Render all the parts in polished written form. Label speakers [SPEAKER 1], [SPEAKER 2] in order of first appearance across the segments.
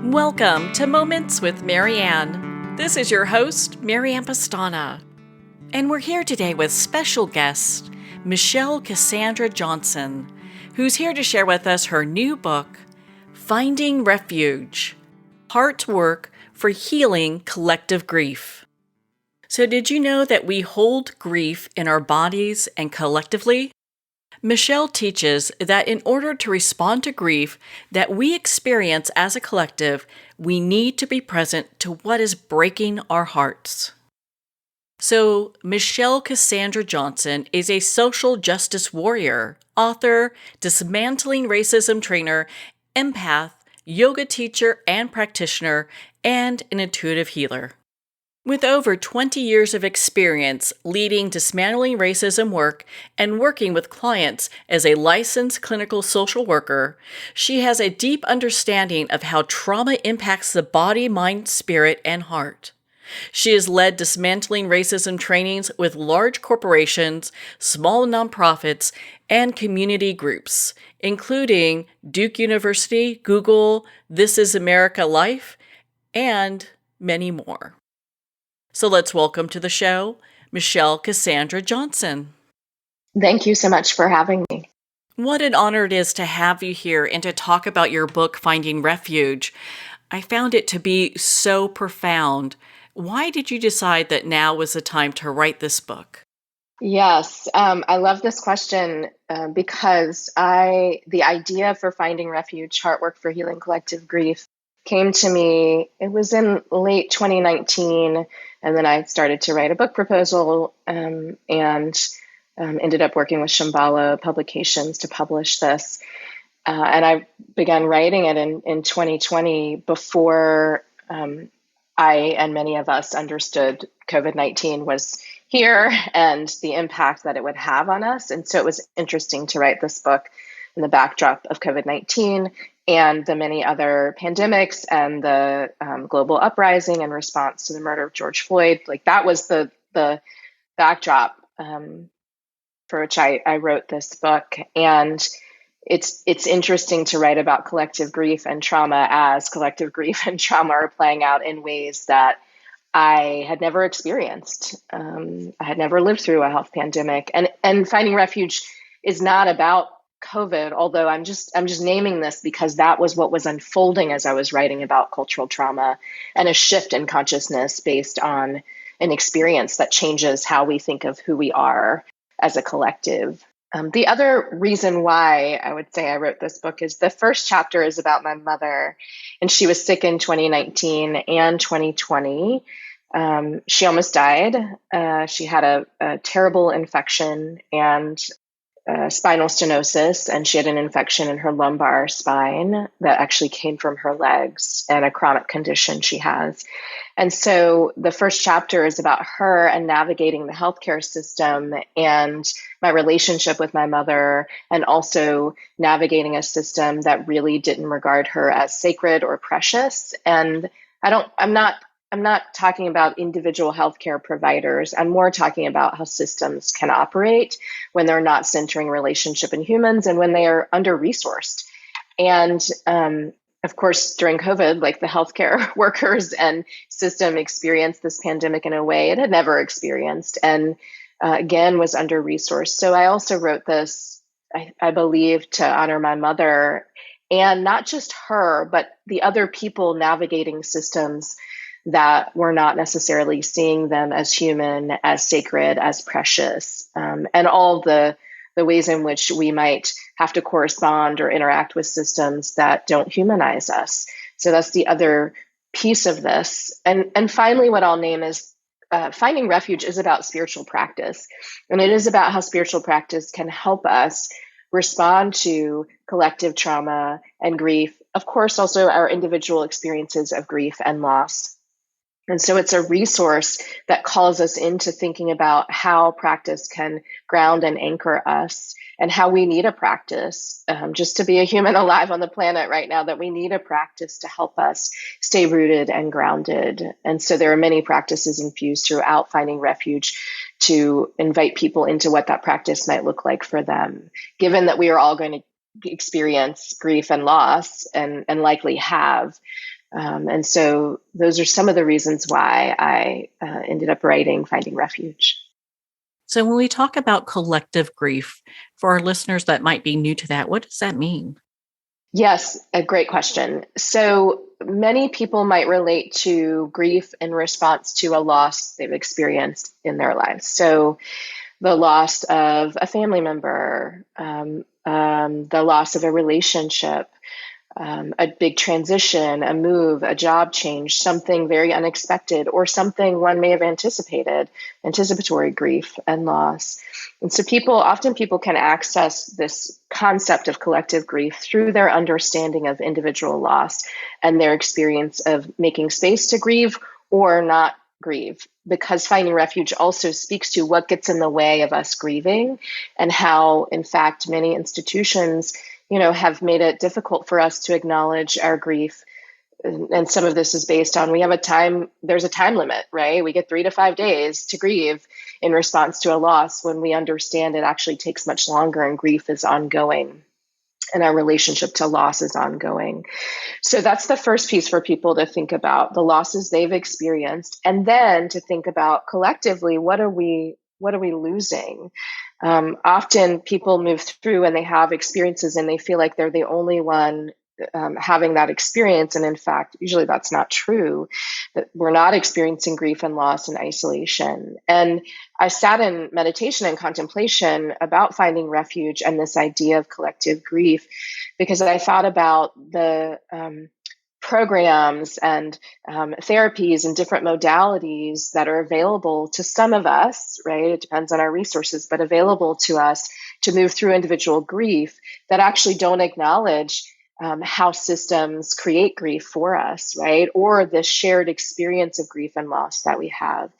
[SPEAKER 1] Welcome to Moments with Marianne. This is your host, Marianne Pastana. And we're here today with special guest, Michelle Cassandra Johnson, who's here to share with us her new book, Finding Refuge, Heart Work for Healing Collective Grief. So did you know that we hold grief in our bodies and collectively? Michelle teaches that in order to respond to grief that we experience as a collective, we need to be present to what is breaking our hearts. So, Michelle Cassandra Johnson is a social justice warrior, author, dismantling racism trainer, empath, yoga teacher and practitioner, and an intuitive healer. With over 20 years of experience leading dismantling racism work and working with clients as a licensed clinical social worker, she has a deep understanding of how trauma impacts the body, mind, spirit, and heart. She has led dismantling racism trainings with large corporations, small nonprofits, and community groups, including Duke University, Google, This Is America Life, and many more. So let's welcome to the show, Michelle Cassandra Johnson.
[SPEAKER 2] Thank you so much for having me.
[SPEAKER 1] What an honor it is to have you here and to talk about your book, Finding Refuge. I found it to be so profound. Why did you decide that now was the time to write this book?
[SPEAKER 2] Yes, I love this question because the idea for Finding Refuge, Heart Work for Healing Collective Grief came to me, it was in late 2019, and then I started to write a book proposal and ended up working with Shambhala Publications to publish this. And I began writing it in 2020 before I and many of us understood COVID-19 was here and the impact that it would have on us. And so it was interesting to write this book in the backdrop of COVID-19 and the many other pandemics and the global uprising in response to the murder of George Floyd. Like that was the backdrop for which I wrote this book. And it's interesting to write about collective grief and trauma as collective grief and trauma are playing out in ways that I had never experienced. I had never lived through a health pandemic, and Finding Refuge is not about COVID, although I'm just naming this because that was what was unfolding as I was writing about cultural trauma and a shift in consciousness based on an experience that changes how we think of who we are as a collective. The other reason why I would say I wrote this book is the first chapter is about my mother, and she was sick in 2019 and 2020. She almost died. She had a terrible infection and spinal stenosis, and she had an infection in her lumbar spine that actually came from her legs and a chronic condition she has. And so the first chapter is about her and navigating the healthcare system and my relationship with my mother, and also navigating a system that really didn't regard her as sacred or precious. And I'm not talking about individual healthcare providers. I'm more talking about how systems can operate when they're not centering relationship in humans and when they are under-resourced. And of course, during COVID, like the healthcare workers and system experienced this pandemic in a way it had never experienced, and again was under-resourced. So I also wrote this, I believe, to honor my mother, and not just her, but the other people navigating systems that were not necessarily seeing them as human, as sacred, as precious, and all the ways in which we might have to correspond or interact with systems that don't humanize us. So that's the other piece of this. And finally, what I'll name is Finding Refuge is about spiritual practice. And it is about how spiritual practice can help us respond to collective trauma and grief. Of course, also our individual experiences of grief and loss. And so it's a resource that calls us into thinking about how practice can ground and anchor us, and how we need a practice just to be a human alive on the planet right now, that we need a practice to help us stay rooted and grounded. And so there are many practices infused throughout Finding Refuge to invite people into what that practice might look like for them, given that we are all going to experience grief and loss and likely have. And so those are some of the reasons why I ended up writing Finding Refuge.
[SPEAKER 1] So when we talk about collective grief, for our listeners that might be new to that, what does that mean?
[SPEAKER 2] Yes, a great question. So many people might relate to grief in response to a loss they've experienced in their lives. So the loss of a family member, the loss of a relationship, a big transition, a move, a job change, something very unexpected, or something one may have anticipated, anticipatory grief and loss. And so often people can access this concept of collective grief through their understanding of individual loss and their experience of making space to grieve or not grieve, because Finding Refuge also speaks to what gets in the way of us grieving and how, in fact, many institutions have made it difficult for us to acknowledge our grief. And some of this is based on there's a time limit, right? We get 3 to 5 days to grieve in response to a loss, when we understand it actually takes much longer and grief is ongoing and our relationship to loss is ongoing. So that's the first piece for people to think about, the losses they've experienced, and then to think about collectively, what are we losing? Often people move through and they have experiences and they feel like they're the only one having that experience. And in fact, usually that's not true, that we're not experiencing grief and loss in isolation. And I sat in meditation and contemplation about Finding Refuge and this idea of collective grief, because I thought about the programs and therapies and different modalities that are available to some of us, right? It depends on our resources, but available to us to move through individual grief, that actually don't acknowledge how systems create grief for us, right? Or the shared experience of grief and loss that we have.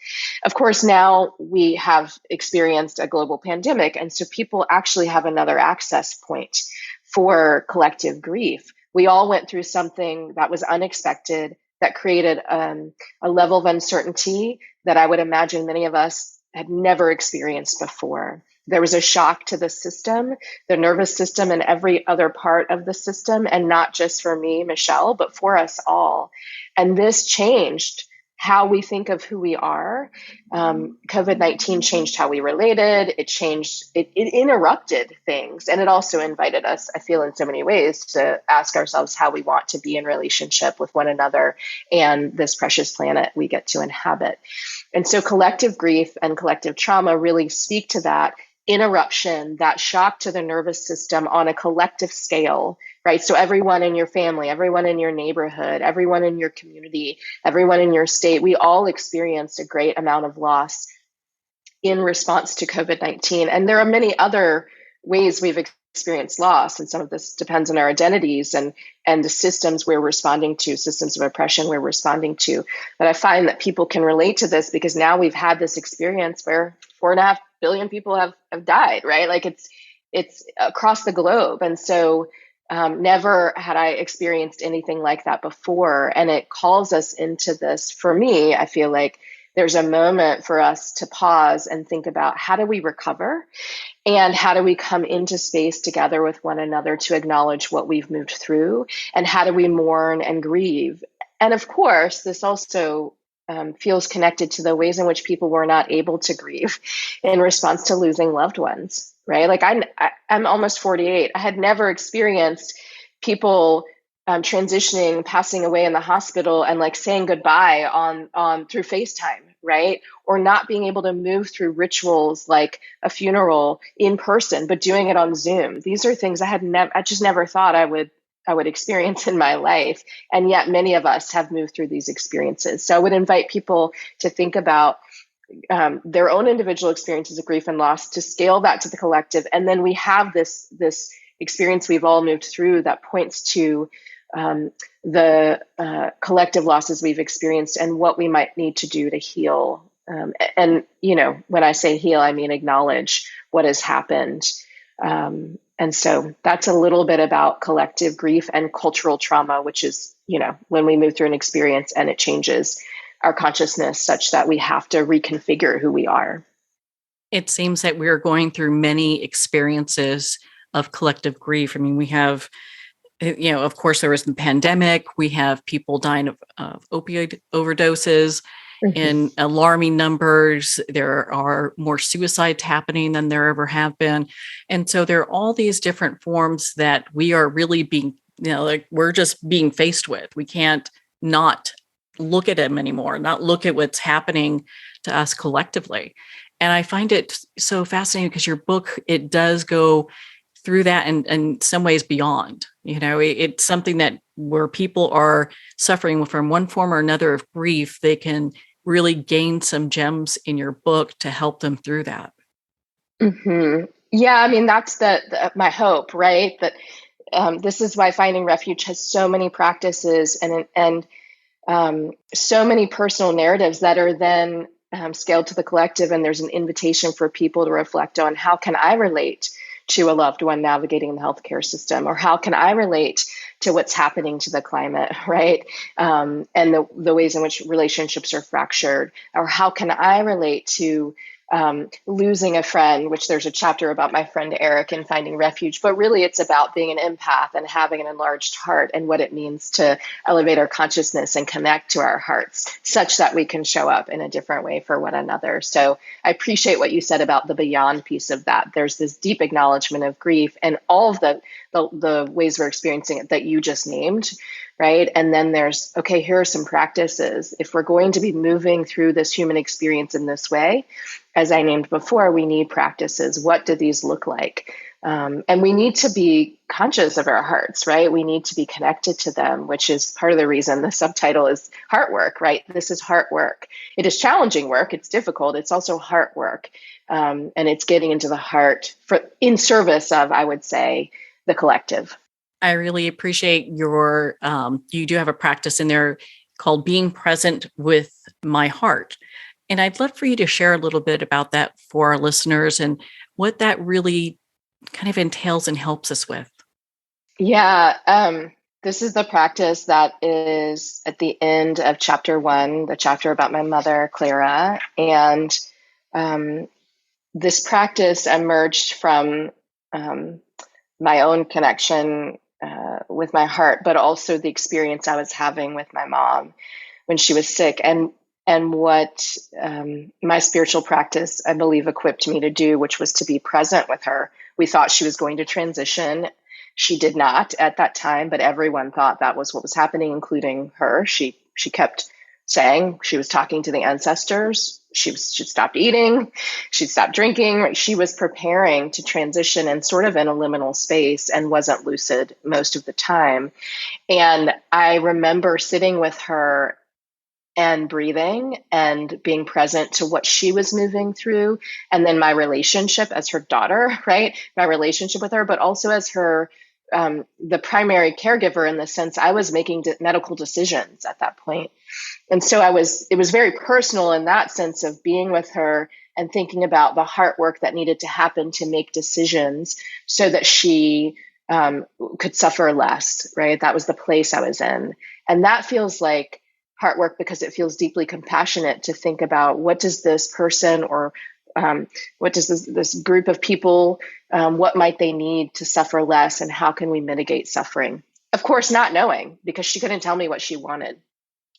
[SPEAKER 2] Of course, now we have experienced a global pandemic, and so people actually have another access point for collective grief. We all went through something that was unexpected, that created a level of uncertainty that I would imagine many of us had never experienced before. There was a shock to the system, the nervous system, and every other part of the system, and not just for me, Michelle, but for us all. And this changed how we think of who we are. COVID-19 changed how we related. It interrupted things. And it also invited us, I feel, in so many ways, to ask ourselves how we want to be in relationship with one another and this precious planet we get to inhabit. And so collective grief and collective trauma really speak to that interruption, that shock to the nervous system on a collective scale, right? So everyone in your family, everyone in your neighborhood, everyone in your community, everyone in your state, we all experienced a great amount of loss in response to COVID-19. And there are many other ways we've experienced loss, and some of this depends on our identities and the systems we're responding to, systems of oppression we're responding to. But I find that people can relate to this because now we've had this experience where 4.5 billion people have died, right? Like it's across the globe. And so never had I experienced anything like that before. And it calls us into this. For me, I feel like there's a moment for us to pause and think about, how do we recover? And how do we come into space together with one another to acknowledge what we've moved through? And how do we mourn and grieve? And of course, this also feels connected to the ways in which people were not able to grieve in response to losing loved ones, right? Like I'm almost 48. I had never experienced people transitioning, passing away in the hospital, and like saying goodbye on through FaceTime, right? Or not being able to move through rituals like a funeral in person, but doing it on Zoom. These are things I just never thought I would experience in my life. And yet many of us have moved through these experiences. So I would invite people to think about their own individual experiences of grief and loss, to scale that to the collective. And then we have this experience we've all moved through that points to the collective losses we've experienced and what we might need to do to heal. And, when I say heal, I mean acknowledge what has happened. And so that's a little bit about collective grief and cultural trauma, which is, when we move through an experience and it changes our consciousness such that we have to reconfigure who we are.
[SPEAKER 1] It seems that we're going through many experiences of collective grief. I mean, we have Of course, there was the pandemic. We have people dying of opioid overdoses
[SPEAKER 2] Mhm.
[SPEAKER 1] in alarming numbers. There are more suicides happening than there ever have been. And so there are all these different forms that we are really being, like we're just being faced with. We can't not look at them anymore, not look at what's happening to us collectively. And I find it so fascinating because your book, it does go through that and in some ways beyond. It's something that where people are suffering from one form or another of grief, they can really gain some gems in your book to help them through that.
[SPEAKER 2] Yeah, I mean, that's my hope, right? That this is why Finding Refuge has so many practices and so many personal narratives that are then scaled to the collective. And there's an invitation for people to reflect on, how can I relate to a loved one navigating the healthcare system, or how can I relate to what's happening to the climate, right? And the ways in which relationships are fractured, or how can I relate to losing a friend, which there's a chapter about my friend Eric in Finding Refuge, but really it's about being an empath and having an enlarged heart and what it means to elevate our consciousness and connect to our hearts such that we can show up in a different way for one another. So I appreciate what you said about the beyond piece of that. There's this deep acknowledgement of grief and all of the ways we're experiencing it that you just named, right? And then there's, okay, here are some practices. If we're going to be moving through this human experience in this way, as I named before, we need practices. What do these look like? And we need to be conscious of our hearts, right? We need to be connected to them, which is part of the reason the subtitle is heart work, right? This is heart work. It is challenging work. It's difficult. It's also heart work. And it's getting into the heart in service of, I would say, the collective.
[SPEAKER 1] I really appreciate you do have a practice in there called being present with my heart. And I'd love for you to share a little bit about that for our listeners and what that really kind of entails and helps us with.
[SPEAKER 2] Yeah, this is the practice that is at the end of chapter 1, the chapter about my mother, Clara. And um, this practice emerged from my own connection with my heart, but also the experience I was having with my mom when she was sick, and what my spiritual practice, I believe, equipped me to do, which was to be present with her. We thought she was going to transition. She did not at that time, but everyone thought that was what was happening, including her. She kept saying she was talking to the ancestors. She'd stopped eating. She'd stopped drinking. She was preparing to transition and sort of in a liminal space and wasn't lucid most of the time. And I remember sitting with her and breathing and being present to what she was moving through. And then my relationship as her daughter, right? My relationship with her, but also as her, the primary caregiver, in the sense I was making medical decisions at that point. And so it was very personal in that sense of being with her and thinking about the heart work that needed to happen to make decisions so that she could suffer less, right? That was the place I was in. And that feels like heart work because it feels deeply compassionate to think about, what does this person or what does this group of people, what might they need to suffer less, and how can we mitigate suffering? Of course, not knowing, because she couldn't tell me what she wanted.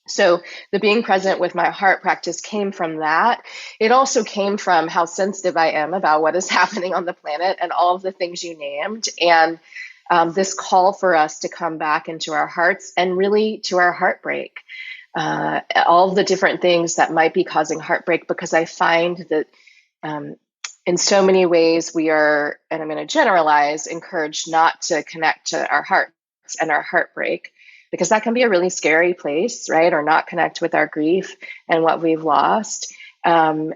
[SPEAKER 2] So the being present with my heart practice came from that. It also came from how sensitive I am about what is happening on the planet and all of the things you named. And this call for us to come back into our hearts and really to our heartbreak. All the different things that might be causing heartbreak, because I find that in so many ways we are, and I'm going to generalize, encouraged not to connect to our hearts and our heartbreak, because that can be a really scary place, right? Or not connect with our grief and what we've lost. And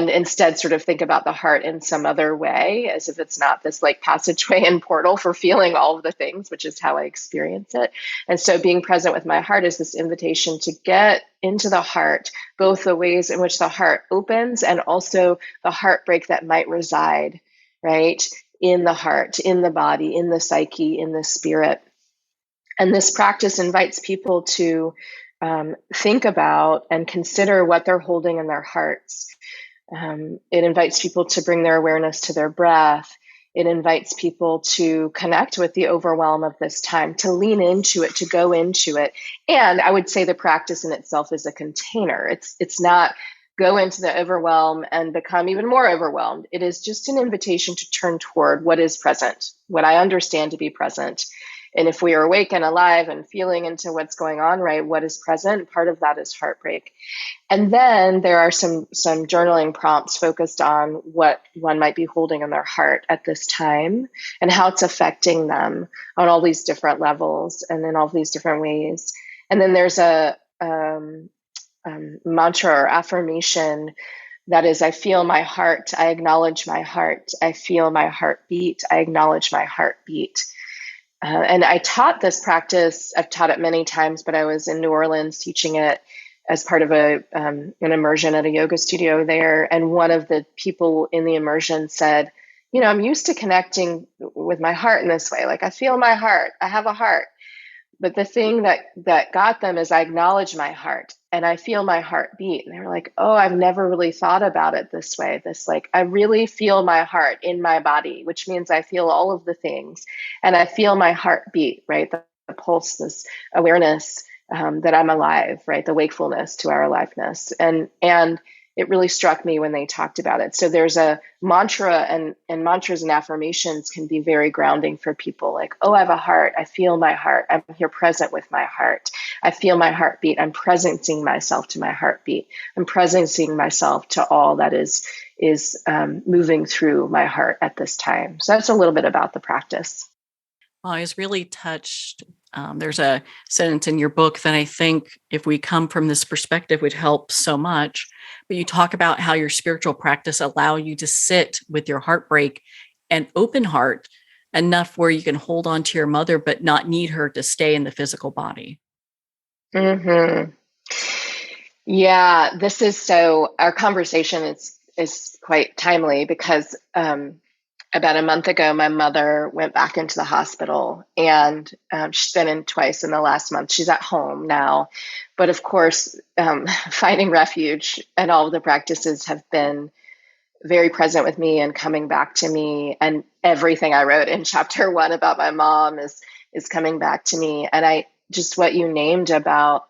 [SPEAKER 2] instead sort of think about the heart in some other way, as if it's not this like passageway and portal for feeling all of the things, which is how I experience it. And so being present with my heart is this invitation to get into the heart, both the ways in which the heart opens and also the heartbreak that might reside, right? In the heart, in the body, in the psyche, in the spirit. And this practice invites people to think about and consider what they're holding in their hearts. It invites people to bring their awareness to their breath. It invites people to connect with the overwhelm of this time, to lean into it, to go into it. And I would say the practice in itself is a container. It's not go into the overwhelm and become even more overwhelmed. It is just an invitation to turn toward what is present, what I understand to be present. And if we are awake and alive and feeling into what's going on, right, what is present, part of that is heartbreak. And then there are some journaling prompts focused on what one might be holding in their heart at this time and how it's affecting them on all these different levels and in all these different ways. And then there's a mantra or affirmation that is, I feel my heart, I acknowledge my heart, I feel my heartbeat, I acknowledge my heartbeat. And I taught this practice, I've taught it many times, but I was in New Orleans teaching it as part of an immersion at a yoga studio there. And one of the people in the immersion said, you know, I'm used to connecting with my heart in this way. Like, I feel my heart, I have a heart. But the thing that got them is I acknowledge my heart and I feel my heart beat. And they were like, oh, I've never really thought about it this way. This, like, I really feel my heart in my body, which means I feel all of the things. And I feel my heart beat, right? The pulse, this awareness that I'm alive, right? The wakefulness to our aliveness. And it really struck me when they talked about it. So there's a mantra, and mantras and affirmations can be very grounding for people. Like, oh, I have a heart. I feel my heart. I'm here present with my heart. I feel my heartbeat. I'm presencing myself to my heartbeat. I'm presencing myself to all that is moving through my heart at this time. So that's a little bit about the practice.
[SPEAKER 1] Well, I was really touched. There's a sentence in your book that I think, if we come from this perspective, would help so much. But you talk about how your spiritual practice allow you to sit with your heartbreak and open heart enough where you can hold on to your mother, but not need her to stay in the physical body.
[SPEAKER 2] Mm-hmm. Yeah, this is so. Our conversation is quite timely because about a month ago, my mother went back into the hospital, and she's been in twice in the last month. She's at home now. But of course, Finding Refuge and all of the practices have been very present with me and coming back to me. And everything I wrote in chapter 1 about my mom is coming back to me. And I just, what you named about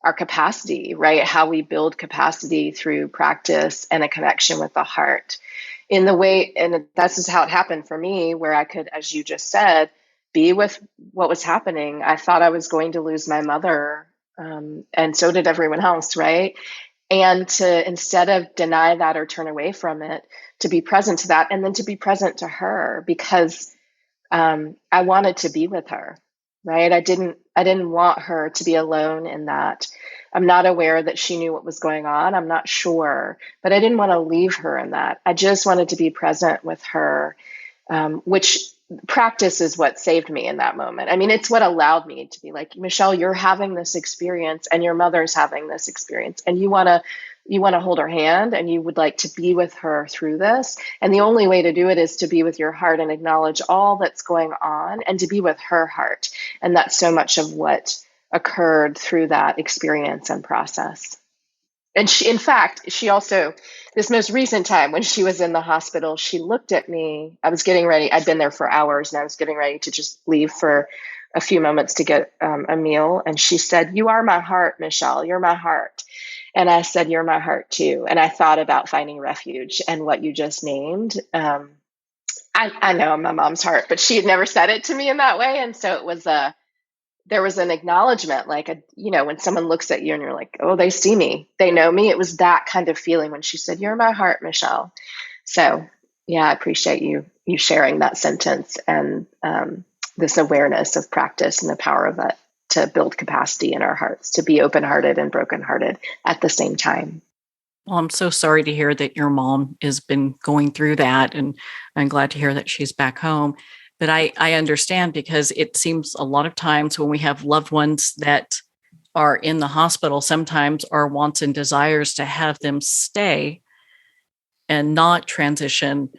[SPEAKER 2] our capacity, right? How we build capacity through practice and a connection with the heart. In the way, and that's just how it happened for me, where I could, as you just said, be with what was happening. I thought I was going to lose my mother, and so did everyone else, right? And to, instead of deny that or turn away from it, to be present to that, and then to be present to her, because I wanted to be with her, right? I didn't want her to be alone in that. I'm not aware that she knew what was going on. I'm not sure, but I didn't want to leave her in that. I just wanted to be present with her, which practice is what saved me in that moment. I mean, it's what allowed me to be like, Michelle, you're having this experience and your mother's having this experience, and you want to hold her hand and you would like to be with her through this. And the only way to do it is to be with your heart and acknowledge all that's going on and to be with her heart. And that's so much of what occurred through that experience and process. And she, in fact, she also, this most recent time when she was in the hospital, she looked at me. I was getting ready. I'd been there for hours and I was getting ready to just leave for a few moments to get a meal. And she said, "You are my heart, Michelle. You're my heart." And I said, "You're my heart too." And I thought about Finding Refuge and what you just named. I know I'm my mom's heart, but she had never said it to me in that way. And so it was there was an acknowledgement, like, when someone looks at you and you're like, oh, they see me, they know me. It was that kind of feeling when she said, "You're my heart, Michelle." So yeah, I appreciate you sharing that sentence and this awareness of practice and the power of it to build capacity in our hearts, to be open-hearted and broken-hearted at the same time.
[SPEAKER 1] Well, I'm so sorry to hear that your mom has been going through that, and I'm glad to hear that she's back home. But I understand, because it seems a lot of times when we have loved ones that are in the hospital, sometimes our wants and desires to have them stay and not transition,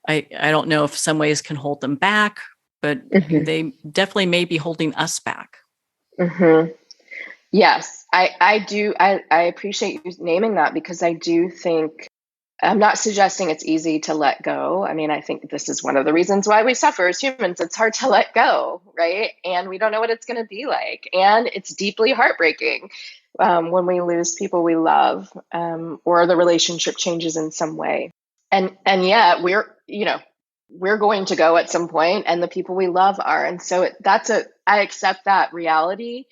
[SPEAKER 1] I don't know if some ways can hold them back, but they definitely may be holding us back.
[SPEAKER 2] Mm-hmm. Yes, I do. I appreciate you naming that, because I do think I'm not suggesting it's easy to let go. I mean, I think this is one of the reasons why we suffer as humans. It's hard to let go, right? And we don't know what it's going to be like. And it's deeply heartbreaking when we lose people we love, or the relationship changes in some way. And yet we're going to go at some point, and the people we love are. And so I accept that reality.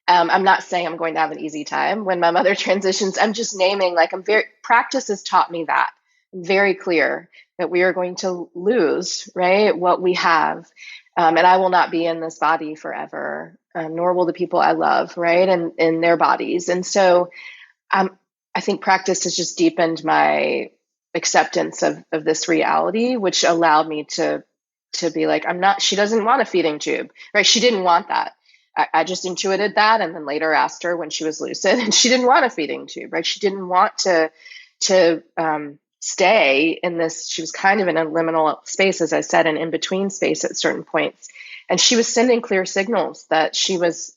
[SPEAKER 2] I'm not saying I'm going to have an easy time when my mother transitions. I'm just naming, like, practice has taught me that. I'm very clear that we are going to lose, right, what we have. And I will not be in this body forever, nor will the people I love, right, and in their bodies. And so I think practice has just deepened my acceptance of this reality, which allowed me to be like, she doesn't want a feeding tube, right? She didn't want that. I just intuited that, and then later asked her when she was lucid, and she didn't want a feeding tube, right? She didn't want to stay in this. She was kind of in a liminal space, as I said, an in-between space at certain points. And she was sending clear signals that she was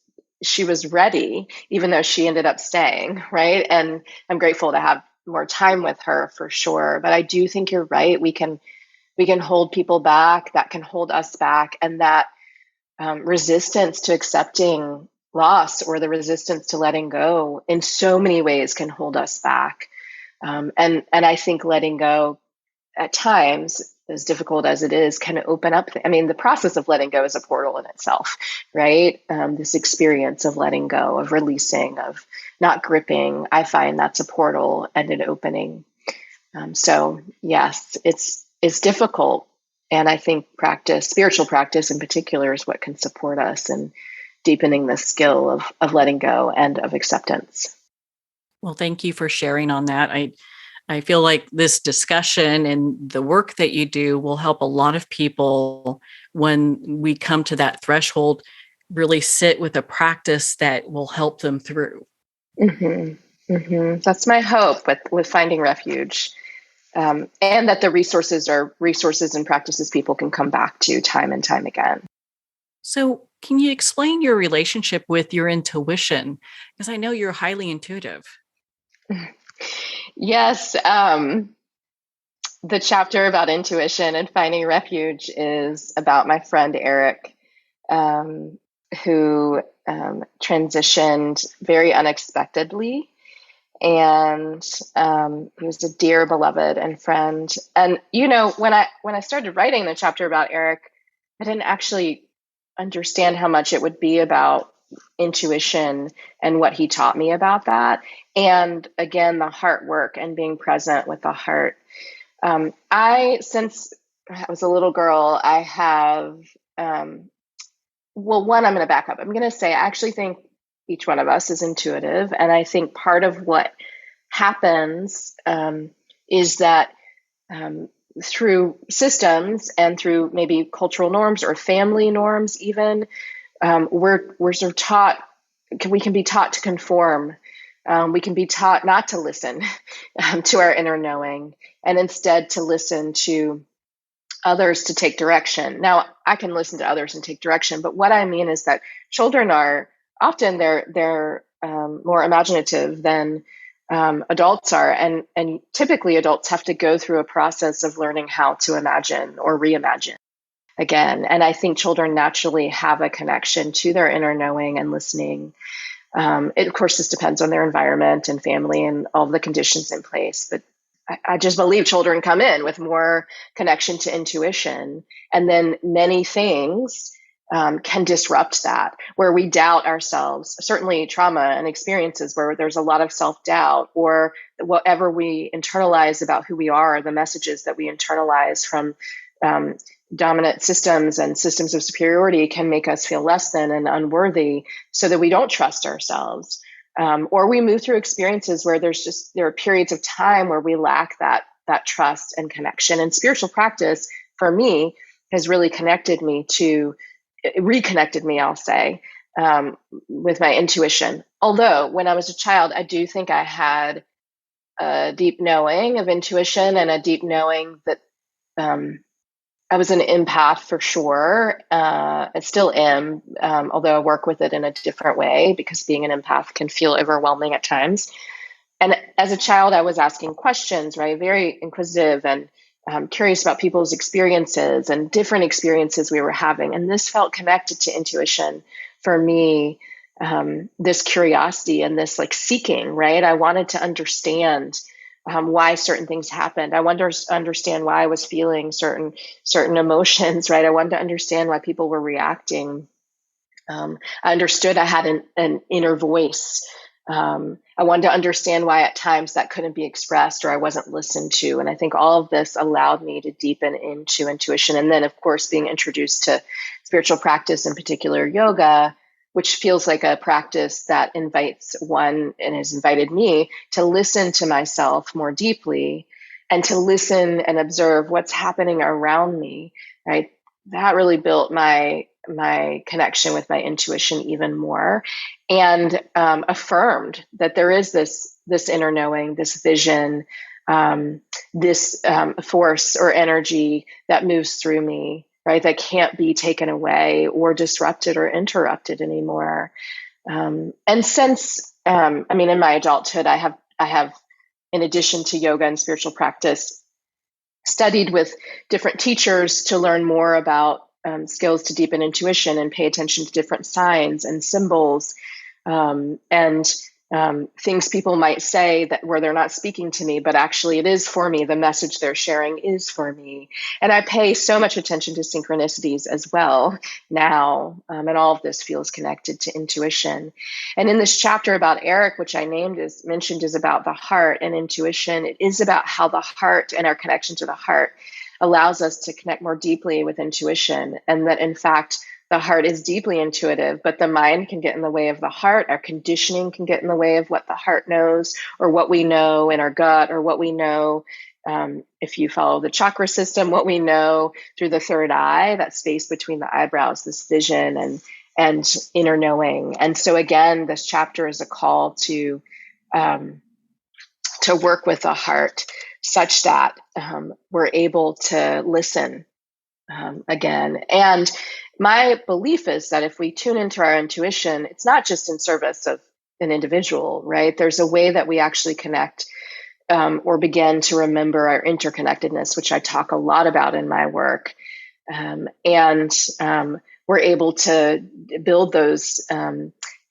[SPEAKER 2] ready, even though she ended up staying, right? And I'm grateful to have more time with her for sure. But I do think you're right. We can hold people back, that can hold us back, and that resistance to accepting loss, or the resistance to letting go, in so many ways can hold us back. And I think letting go at times, as difficult as it is, can open up. The process of letting go is a portal in itself, right? This experience of letting go, of releasing, of not gripping, I find that's a portal and an opening. So yes, it's difficult. And I think spiritual practice in particular, is what can support us in deepening the skill of letting go and of acceptance.
[SPEAKER 1] Well, thank you for sharing on that. I feel like this discussion and the work that you do will help a lot of people when we come to that threshold, really sit with a practice that will help them through.
[SPEAKER 2] Mm-hmm. Mm-hmm. That's my hope with Finding Refuge. And that the resources are resources and practices people can come back to time and time again.
[SPEAKER 1] So, can you explain your relationship with your intuition? Because I know you're highly intuitive.
[SPEAKER 2] Yes. The chapter about intuition and finding refuge is about my friend Eric, who transitioned very unexpectedly. And he was a dear beloved and friend. And when I started writing the chapter about Eric, I didn't actually understand how much it would be about intuition and what he taught me about that. And again, the heart work and being present with the heart. Since I was a little girl, I have, one, I'm going to back up. I'm going to say, I actually think each one of us is intuitive. And I think part of what happens is that through systems and through maybe cultural norms or family norms, even, we're sort of taught, we can be taught to conform. We can be taught not to listen to our inner knowing, and instead to listen to others to take direction. Now, I can listen to others and take direction, but what I mean is that children are often they're more imaginative than adults are, and typically adults have to go through a process of learning how to imagine or reimagine again. And I think children naturally have a connection to their inner knowing and listening. Of course, this depends on their environment and family and all the conditions in place, but I just believe children come in with more connection to intuition, and then many things can disrupt that, where we doubt ourselves. Certainly trauma and experiences where there's a lot of self-doubt, or whatever we internalize about who we are, the messages that we internalize from dominant systems and systems of superiority, can make us feel less than and unworthy, so that we don't trust ourselves. Or we move through experiences where there are periods of time where we lack that trust and connection. And spiritual practice, for me, has really reconnected me, I'll say, with my intuition. Although when I was a child, I do think I had a deep knowing of intuition, and a deep knowing that I was an empath for sure. I still am, although I work with it in a different way, because being an empath can feel overwhelming at times. And as a child, I was asking questions, right? Very inquisitive and curious about people's experiences and different experiences we were having. And this felt connected to intuition for me, this curiosity and this like seeking, right? I wanted to understand why certain things happened. I wanted to understand why I was feeling certain emotions, right? I wanted to understand why people were reacting. I understood I had an inner voice. I wanted to understand why at times that couldn't be expressed or I wasn't listened to. And I think all of this allowed me to deepen into intuition. And then, of course, being introduced to spiritual practice, in particular yoga, which feels like a practice that invites one and has invited me to listen to myself more deeply and to listen and observe what's happening around me, right? That really built my connection with my intuition even more, and affirmed that there is this inner knowing, this vision, this force or energy that moves through me, right? That can't be taken away or disrupted or interrupted anymore. And since, in my adulthood, I have, in addition to yoga and spiritual practice, studied with different teachers to learn more about skills to deepen intuition and pay attention to different signs and symbols, and things people might say that where they're not speaking to me, but actually it is for me. The message they're sharing is for me. And I pay so much attention to synchronicities as well now. And all of this feels connected to intuition. And in this chapter about Eric, which I mentioned is about the heart and intuition. It is about how the heart and our connection to the heart allows us to connect more deeply with intuition. And that in fact, the heart is deeply intuitive, but the mind can get in the way of the heart. Our conditioning can get in the way of what the heart knows or what we know in our gut or what we know, if you follow the chakra system, what we know through the third eye, that space between the eyebrows, this vision and inner knowing. And so again, this chapter is a call to work with the heart such that we're able to listen again. And my belief is that if we tune into our intuition, it's not just in service of an individual, right? There's a way that we actually connect or begin to remember our interconnectedness, which I talk a lot about in my work. And we're able to build those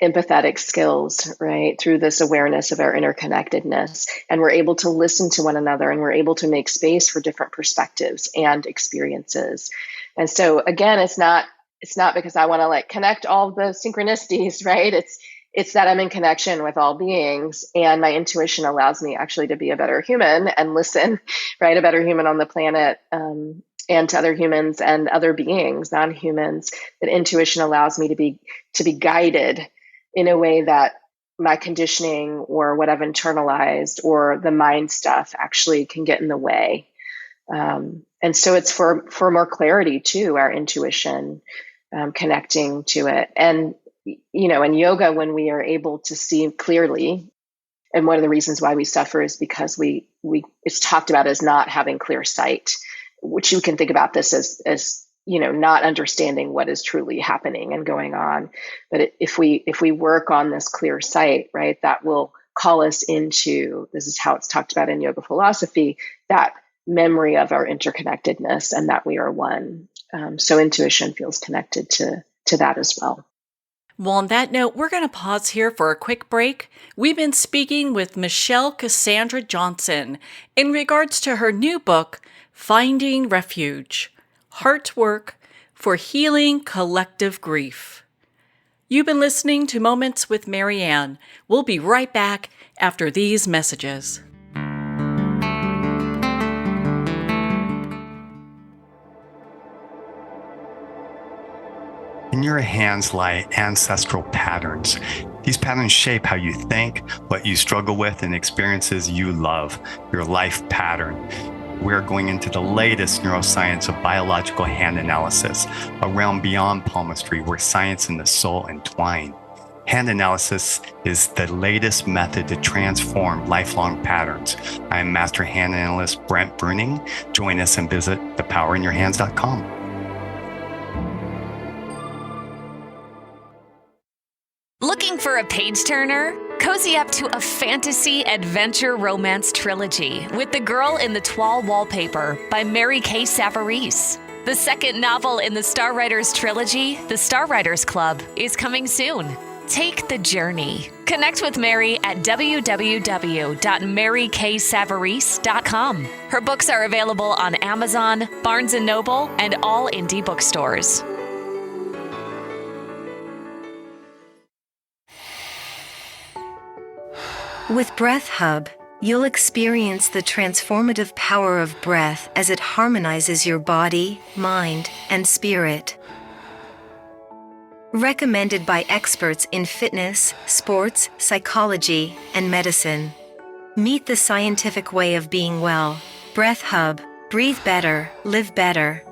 [SPEAKER 2] empathetic skills, right, through this awareness of our interconnectedness. And we're able to listen to one another and we're able to make space for different perspectives and experiences. And so again, it's not because I want to like connect all the synchronicities, right? It's that I'm in connection with all beings, and my intuition allows me actually to be a better human and listen, right? A better human on the planet, and to other humans and other beings, non-humans. That intuition allows me to be guided in a way that my conditioning or what I've internalized or the mind stuff actually can get in the way. And so it's for more clarity too, our intuition, connecting to it. And, in yoga, when we are able to see clearly, and one of the reasons why we suffer is because it's talked about as not having clear sight, which you can think about this as not understanding what is truly happening and going on. But if we work on this clear sight, right, that will call us into, this is how it's talked about in yoga philosophy, that memory of our interconnectedness and that we are one. So intuition feels connected to that as well.
[SPEAKER 1] Well, on that note, we're going to pause here for a quick break. We've been speaking with Michelle Cassandra Johnson in regards to her new book, Finding Refuge, Heart Work for Healing Collective Grief. You've been listening to Moments with Marianne. We'll be right back after these messages.
[SPEAKER 3] In your hands lie ancestral patterns. These patterns shape how you think, what you struggle with, and experiences you love, your life pattern. We're going into the latest neuroscience of biological hand analysis, a realm beyond palmistry where science and the soul entwine. Hand analysis is the latest method to transform lifelong patterns. I am Master Hand Analyst Brent Bruning. Join us and visit thepowerinyourhands.com.
[SPEAKER 4] Looking for a page turner? Cozy up to a fantasy adventure romance trilogy with The Girl in the Toile Wallpaper by Mary Kay Savarese. The second novel in the Star Writers trilogy, The Star Writers Club, is coming soon. Take the journey. Connect with Mary at www.maryksavarese.com. Her books are available on Amazon, Barnes & Noble, and all indie bookstores.
[SPEAKER 5] With Breath Hub, you'll experience the transformative power of breath as it harmonizes your body, mind, and spirit. Recommended by experts in fitness, sports, psychology, and medicine. Meet the scientific way of being well. Breath Hub. Breathe better, live better.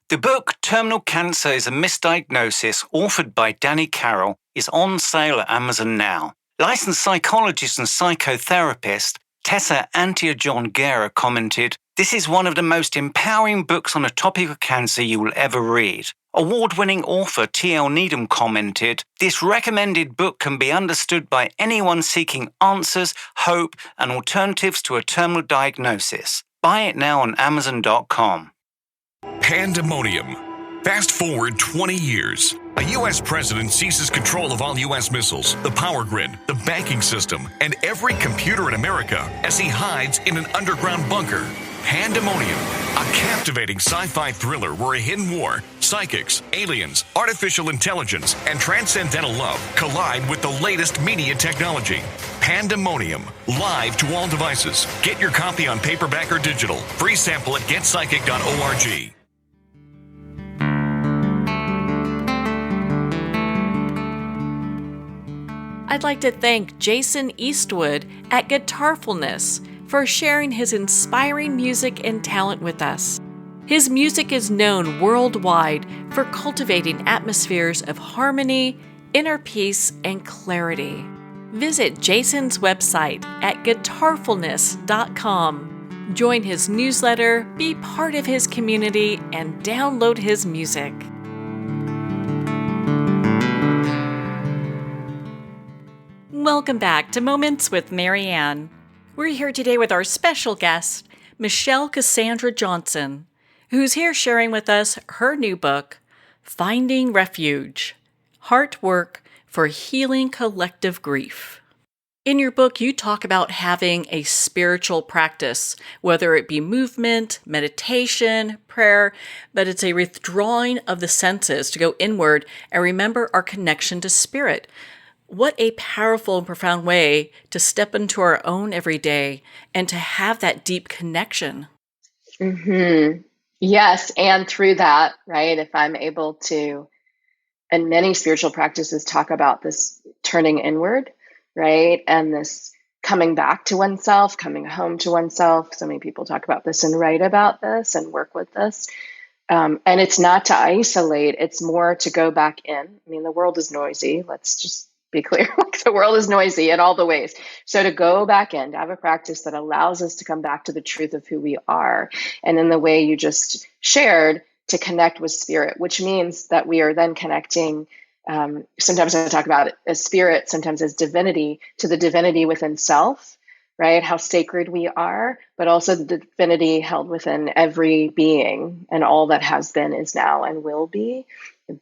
[SPEAKER 6] The book Terminal Cancer is a Misdiagnosis, authored by Danny Carroll, is on sale at Amazon now. Licensed psychologist and psychotherapist Tessa Antia-John-Guerra commented, "This is one of the most empowering books on the topic of cancer you will ever read." Award-winning author T.L. Needham commented, "This recommended book can be understood by anyone seeking answers, hope, and alternatives to a terminal diagnosis. Buy it now on Amazon.com.
[SPEAKER 7] Pandemonium. Fast forward 20 years. A U.S. president seizes control of all U.S. missiles, the power grid, the banking system, and every computer in America as he hides in an underground bunker. Pandemonium, a captivating sci-fi thriller where a hidden war, psychics, aliens, artificial intelligence, and transcendental love collide with the latest media technology. Pandemonium, live to all devices. Get your copy on paperback or digital. Free sample at getpsychic.org.
[SPEAKER 1] I'd like to thank Jason Eastwood at Guitarfulness for sharing his inspiring music and talent with us. His music is known worldwide for cultivating atmospheres of harmony, inner peace, and clarity. Visit Jason's website at guitarfulness.com. Join his newsletter, be part of his community, and download his music. Welcome back to Moments with Marianne. We're here today with our special guest, Michelle Cassandra Johnson, who's here sharing with us her new book, Finding Refuge, Heart Work for Healing Collective Grief. In your book, you talk about having a spiritual practice, whether it be movement, meditation, prayer, but it's a withdrawing of the senses to go inward and remember our connection to spirit. What a powerful and profound way to step into our own everyday and to have that deep connection.
[SPEAKER 2] Mm-hmm. Yes, and through that, right, if I'm able to, and many spiritual practices talk about this turning inward, right, and this coming back to oneself, coming home to oneself. So many people talk about this and write about this and work with this. And it's not to isolate, it's more to go back in. I mean, the world is noisy. Let's just be clear, like the world is noisy in all the ways. So to go back in, to have a practice that allows us to come back to the truth of who we are. And in the way you just shared, to connect with spirit, which means that we are then connecting. Sometimes I talk about it as spirit, sometimes as divinity, to the divinity within self, right? How sacred we are, but also the divinity held within every being and all that has been, is now, and will be.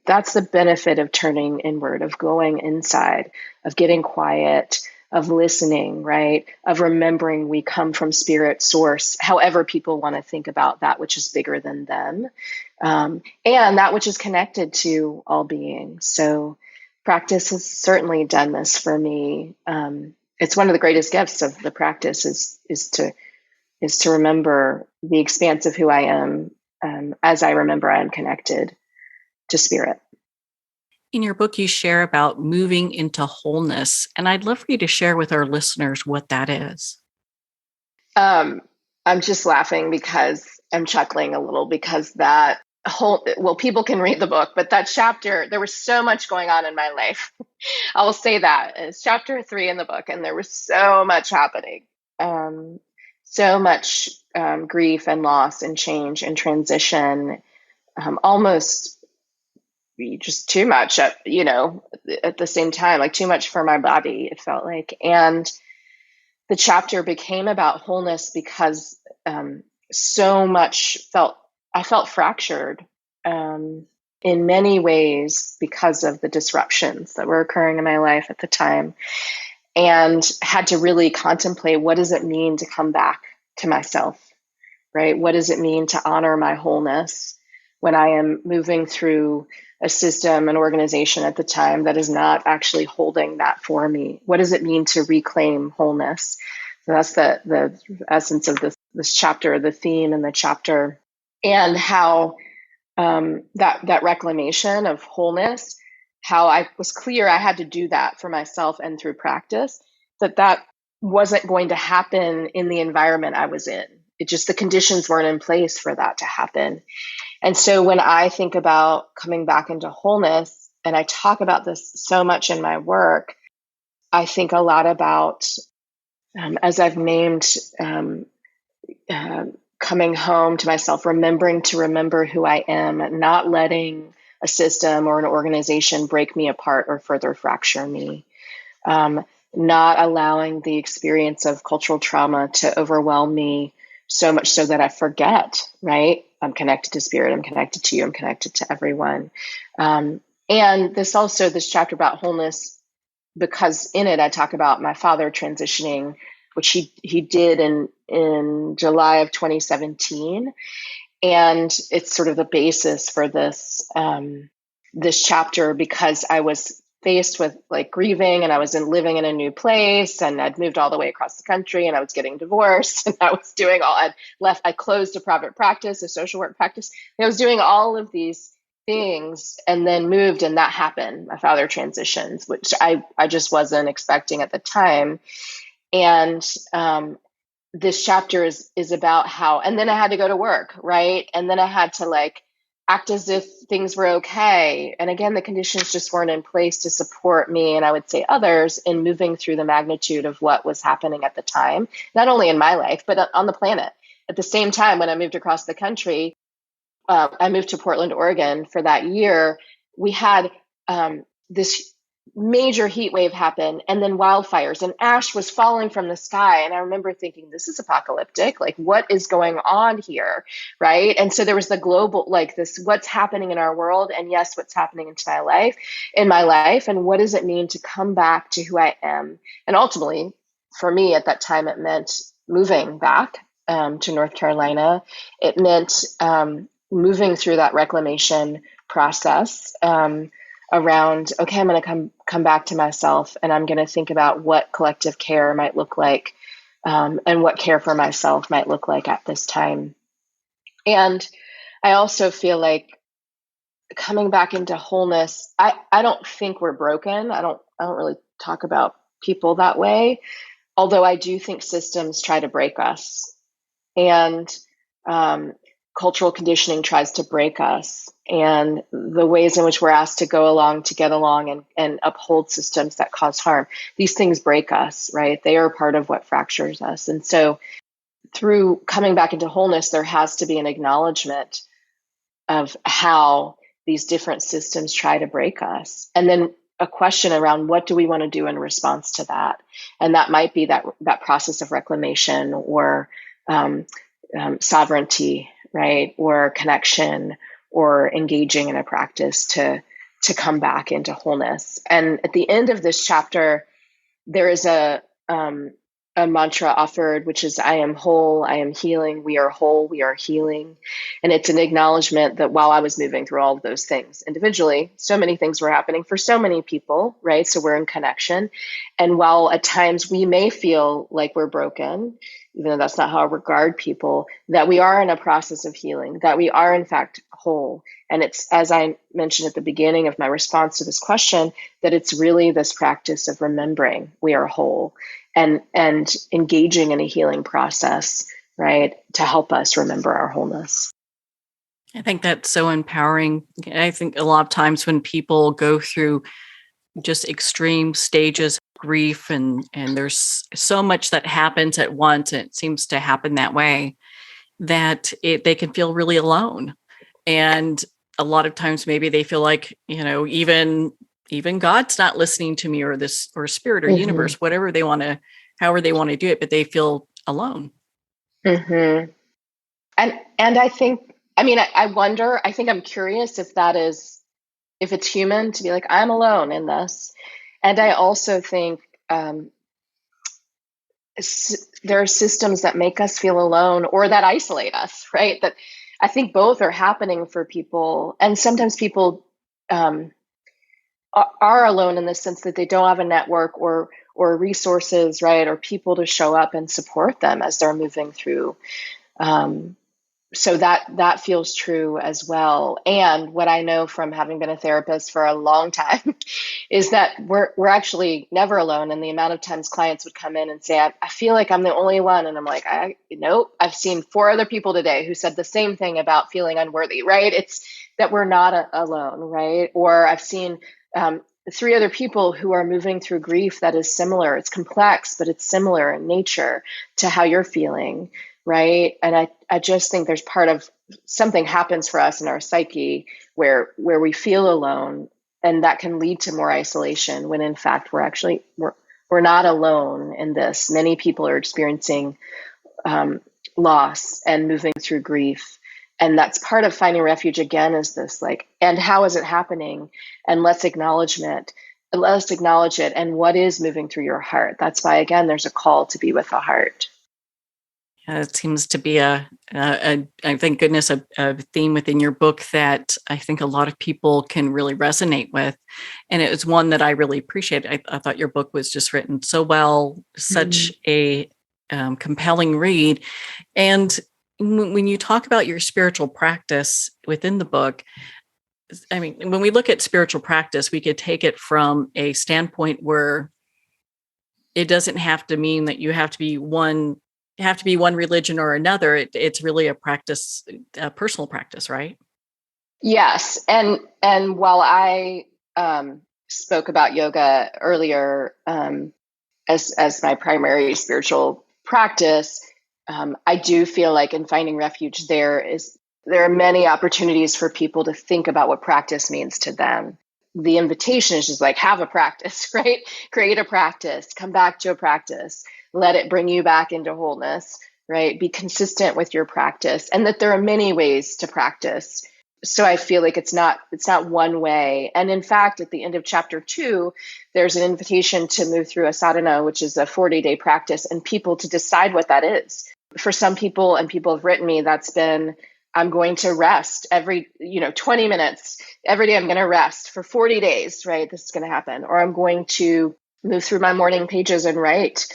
[SPEAKER 2] That's the benefit of turning inward, of going inside, of getting quiet, of listening, right? Of remembering we come from spirit source, however people want to think about that which is bigger than them, and that which is connected to all beings. So practice has certainly done this for me. It's one of the greatest gifts of the practice is to remember the expanse of who I am, as I remember I am connected to spirit.
[SPEAKER 1] In your book, you share about moving into wholeness, and I'd love for you to share with our listeners what that is.
[SPEAKER 2] I'm just laughing because I'm chuckling a little because that people can read the book, but that chapter, there was so much going on in my life. I'll say that. It's chapter 3 in the book, and there was so much happening. So much grief and loss and change and transition, almost just too much at the same time, like too much for my body, it felt like. And the chapter became about wholeness because so much I felt fractured in many ways because of the disruptions that were occurring in my life at the time, and had to really contemplate, what does it mean to come back to myself, right? What does it mean to honor my wholeness when I am moving through a system, an organization at the time that is not actually holding that for me? What does it mean to reclaim wholeness? So that's the essence of this chapter, the theme in the chapter, and how that reclamation of wholeness, how I was clear I had to do that for myself and through practice, that wasn't going to happen in the environment I was in. It just, the conditions weren't in place for that to happen. And so when I think about coming back into wholeness, and I talk about this so much in my work, I think a lot about, as I've named, coming home to myself, remembering to remember who I am, not letting a system or an organization break me apart or further fracture me, not allowing the experience of cultural trauma to overwhelm me so much so that I forget, right? I'm connected to spirit, I'm connected to you, I'm connected to everyone. And this chapter about wholeness, because in it I talk about my father transitioning, which he did in July of 2017. And it's sort of the basis for this chapter, because I was faced with like grieving, and I was living in a new place, and I'd moved all the way across the country, and I was getting divorced, and I was doing I closed a private practice, a social work practice. And I was doing all of these things, and then moved, and that happened. My father transitions, which I just wasn't expecting at the time. And this chapter is about how, and then I had to go to work, right? And then I had to like act as if things were okay. And again, the conditions just weren't in place to support me, and I would say others, in moving through the magnitude of what was happening at the time, not only in my life, but on the planet. At the same time, when I moved across the country, I moved to Portland, Oregon for that year. We had this major heat wave happen, and then wildfires, and ash was falling from the sky. And I remember thinking, this is apocalyptic. Like, what is going on here? Right. And so there was the global, like this, what's happening in our world, and yes, what's happening in my life. And what does it mean to come back to who I am? And ultimately, for me at that time, it meant moving back to North Carolina. It meant moving through that reclamation process, around, okay, I'm going to come back to myself, and I'm going to think about what collective care might look like, and what care for myself might look like at this time. And I also feel like coming back into wholeness, I don't think we're broken. I don't really talk about people that way, although I do think systems try to break us, and cultural conditioning tries to break us, and the ways in which we're asked to go along to get along and uphold systems that cause harm. These things break us, right? They are part of what fractures us. And so through coming back into wholeness, there has to be an acknowledgement of how these different systems try to break us. And then a question around, what do we want to do in response to that? And that might be that process of reclamation, or sovereignty, right? Or connection, or engaging in a practice to come back into wholeness. And at the end of this chapter, there is a mantra offered, which is, I am whole, I am healing, we are whole, we are healing. And it's an acknowledgement that while I was moving through all of those things individually, so many things were happening for so many people, right? So we're in connection. And while at times we may feel like we're broken, even though that's not how I regard people, that we are in a process of healing, that we are in fact whole. And it's, as I mentioned at the beginning of my response to this question, that it's really this practice of remembering we are whole, and engaging in a healing process, right, to help us remember our wholeness.
[SPEAKER 1] I think that's so empowering. I think a lot of times when people go through just extreme stages of grief, and there's so much that happens at once, and it seems to happen that way, that they can feel really alone. And a lot of times maybe they feel like, even God's not listening to me, or this, or spirit, or universe, whatever they want to, however they want to do it, but they feel alone.
[SPEAKER 2] And I think, I wonder, I think I'm curious if it's human to be like, I'm alone in this. And I also think there are systems that make us feel alone or that isolate us, right? That I think both are happening for people. And sometimes people are alone in the sense that they don't have a network or resources, right? Or people to show up and support them as they're moving through. So that feels true as well. And what I know from having been a therapist for a long time is that we're actually never alone. And the amount of times clients would come in and say, I feel like I'm the only one. And I'm like, nope, I've seen 4 other people today who said the same thing about feeling unworthy, right? It's that we're not alone, right? Or I've seen 3 other people who are moving through grief that is similar. It's complex, but it's similar in nature to how you're feeling. Right. And I just think there's part of something happens for us in our psyche where we feel alone, and that can lead to more isolation when in fact we're not alone in this. Many people are experiencing loss and moving through grief. And that's part of finding refuge again, is this like, and how is it happening? And let's acknowledge it. And what is moving through your heart? That's why, again, there's a call to be with the heart.
[SPEAKER 1] It seems to be I thank goodness, a theme within your book that I think a lot of people can really resonate with. And it was one that I really appreciated. I thought your book was just written so well, such a compelling read. And when you talk about your spiritual practice within the book, when we look at spiritual practice, we could take it from a standpoint where it doesn't have to mean that you have to be one religion or another. It's really a practice, a personal practice, right?
[SPEAKER 2] Yes. And while I spoke about yoga earlier as my primary spiritual practice, I do feel like in Finding Refuge, there are many opportunities for people to think about what practice means to them. The invitation is just like, have a practice, right? Create a practice, come back to a practice. Let it bring you back into wholeness, right? Be consistent with your practice, and that there are many ways to practice. So I feel like it's not one way. And in fact, at the end of chapter 2, there's an invitation to move through a sadhana, which is a 40-day practice, and people to decide what that is. For some people, and people have written me, that's been, I'm going to rest every 20 minutes. Every day I'm going to rest for 40 days, right? This is going to happen. Or I'm going to move through my morning pages and write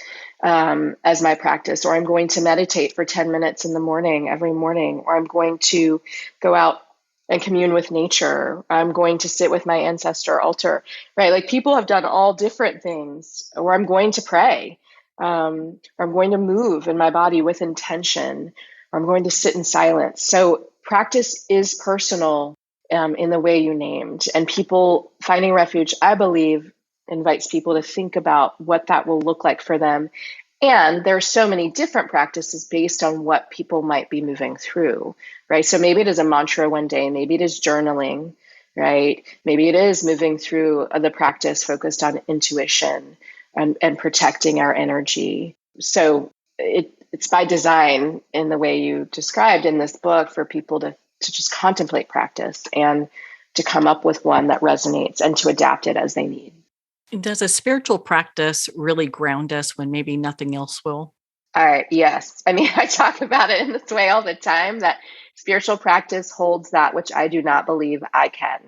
[SPEAKER 2] as my practice, or I'm going to meditate for 10 minutes in the morning, every morning, or I'm going to go out and commune with nature. I'm going to sit with my ancestor altar, right? Like people have done all different things, or I'm going to pray, or I'm going to move in my body with intention, or I'm going to sit in silence. So practice is personal in the way you named, and Finding Refuge, I believe, invites people to think about what that will look like for them. And there are so many different practices based on what people might be moving through, right? So maybe it is a mantra one day, maybe it is journaling, right? Maybe it is moving through the practice focused on intuition and protecting our energy. So it's by design in the way you described in this book for people to just contemplate practice and to come up with one that resonates and to adapt it as they need.
[SPEAKER 1] Does a spiritual practice really ground us when maybe nothing else will?
[SPEAKER 2] Yes. I talk about it in this way all the time, that spiritual practice holds that which I do not believe I can,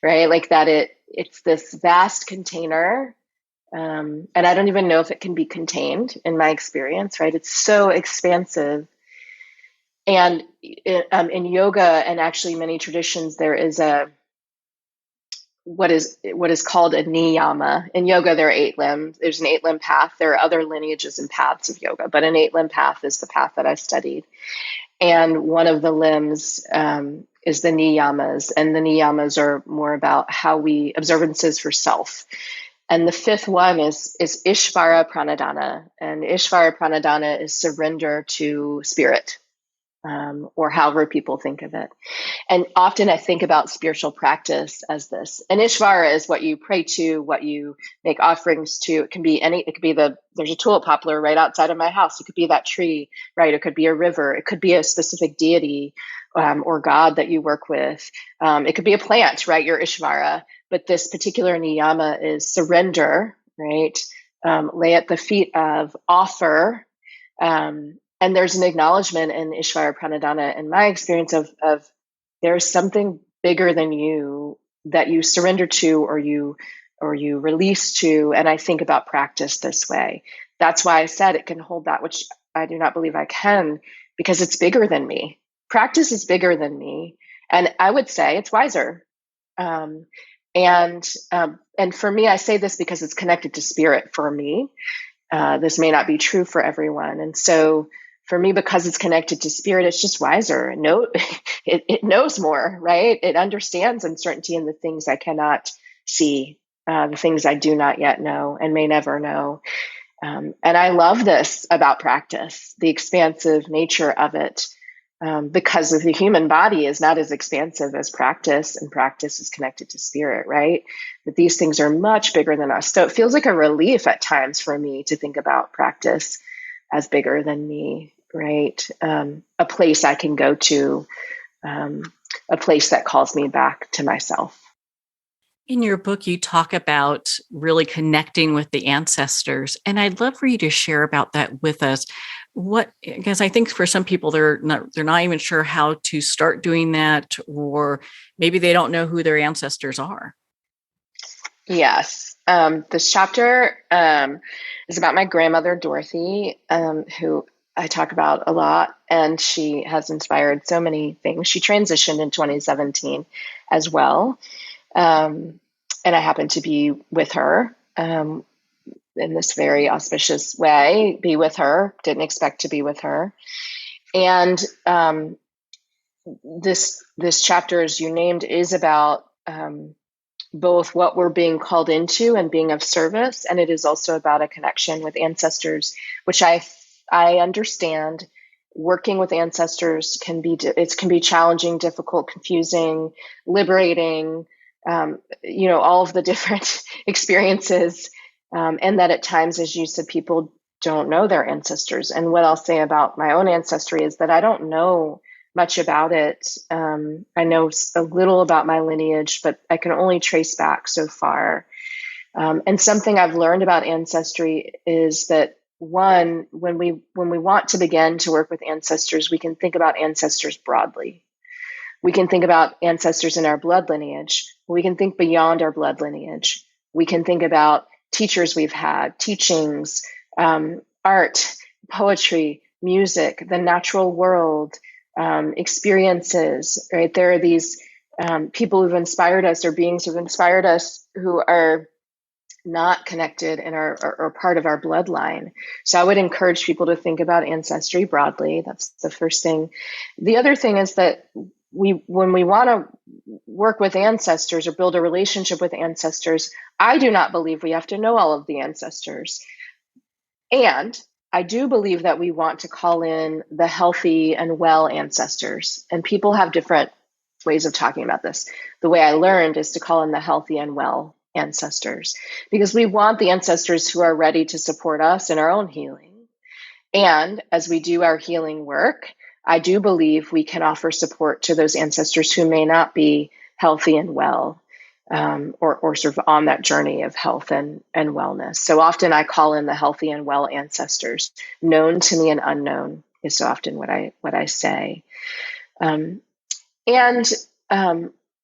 [SPEAKER 2] right? Like that it's this vast container. And I don't even know if it can be contained in my experience, right? It's so expansive. And in yoga, and actually many traditions, there is what is called a niyama. In yoga, there are 8 limbs. There's an 8-limb path. There are other lineages and paths of yoga, but an 8-limb path is the path that I studied. And one of the limbs is the niyamas, and the niyamas are more about how we observances for self. And the 5th one is Ishvara Pranadhana, and Ishvara Pranadhana is surrender to spirit. or however people think of it. And often I think about spiritual practice as this. And Ishvara is what you pray to, what you make offerings to. It can be there's a tulip poplar right outside of my house. It could be that tree, right? It could be a river. It could be a specific deity or God that you work with. It could be a plant, right? Your Ishvara. But this particular niyama is surrender, right? Lay at the feet of, offer. And there's an acknowledgement in Ishvara Pranadhana, in my experience, of there's something bigger than you that you surrender to or you release to. And I think about practice this way. That's why I said it can hold that, which I do not believe I can, because it's bigger than me. Practice is bigger than me. And I would say it's wiser. And for me, I say this because it's connected to spirit for me. This may not be true for everyone. And so for me, because it's connected to spirit, it's just wiser. It knows more, right? It understands uncertainty in the things I cannot see, the things I do not yet know and may never know. And I love this about practice, the expansive nature of it, because the human body is not as expansive as practice, and practice is connected to spirit, right? But these things are much bigger than us. So it feels like a relief at times for me to think about practice as bigger than me, right? A place I can go to, a place that calls me back to myself.
[SPEAKER 1] In your book, you talk about really connecting with the ancestors, and I'd love for you to share about that with us. Because I think for some people, they're not even sure how to start doing that, or maybe they don't know who their ancestors are.
[SPEAKER 2] Yes. This chapter is about my grandmother, Dorothy, who I talk about a lot, and she has inspired so many things. She transitioned in 2017 as well. And I happened to be with her in this very auspicious way, be with her, didn't expect to be with her. And this chapter, as you named, is about both what we're being called into and being of service. And it is also about a connection with ancestors, which I understand. Working with ancestors can be challenging, difficult, confusing, liberating, all of the different experiences. And that at times, as you said, people don't know their ancestors. And what I'll say about my own ancestry is that I don't know much about it. I know a little about my lineage, but I can only trace back so far. And something I've learned about ancestry is that, one, when we want to begin to work with ancestors, we can think about ancestors broadly. We can think about ancestors in our blood lineage. We can think beyond our blood lineage. We can think about teachers we've had, teachings, art, poetry, music, the natural world, experiences, right? There are these people who've inspired us, or beings who've inspired us, who are not connected in or part of our bloodline. So I would encourage people to think about ancestry broadly. That's the first thing. The other thing is that when we want to work with ancestors or build a relationship with ancestors, I do not believe we have to know all of the ancestors. And I do believe that we want to call in the healthy and well ancestors. And people have different ways of talking about this. The way I learned is to call in the healthy and well ancestors, because we want the ancestors who are ready to support us in our own healing. And as we do our healing work, I do believe we can offer support to those ancestors who may not be healthy and well, or sort of on that journey of health and wellness. So often I call in the healthy and well ancestors. Known to me and unknown is so often what I say.